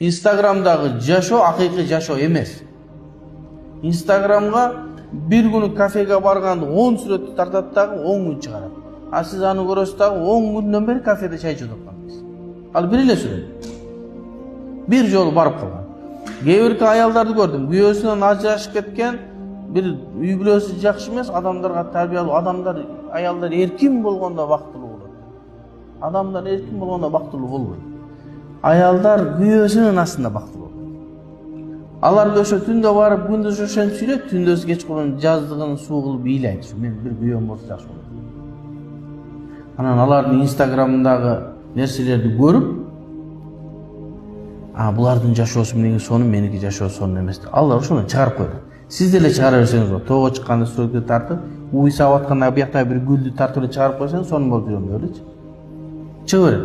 Instagram'dagi жашоо акыйкый жашоо эмес. Instagram'га bir күнү кафеге барганда 10 сүрөттү тартат дагы 10 күн чыгарат. А сиз аны көрөсүз дагы 10 күндөн бери кафеде чай ичип жаткансыз. Ал бир эле сүрөт. Bir жолу барып калган. Кээ бир аялдарды көрдүм. Күйөөсүнөн ажырашып кеткен, bir үй бүлөсү жакшы эмес, адамдарга тарбиялуу адамдар, аялдар эркин болгондо бактылуу болот. Адамдар эркин болгондо бактылуу болбойт. Аялдар күйөөсүнүн астында бактылуу болот. Алар ошо түндө барып, күндүз ошентип сүйлөйт, түндөс кечкурун жаздыгын суу кылып ыйлайт. Мен бир күйөөм болсо жакшы болот. Анан алардын Instagram'ындагы нерселерди көрүп, булардын жашоосу менен сонун, меники жашоо сонун эмес. Алар ошону чыгарып койду. Siz de çağıra verseniz o. Toğa çıkanı sürekli tartıp, uysa avatkanda bir yakta bir güldü tartıp çağırıp koysanız sonun bol diyorum öyle. Çığı verir.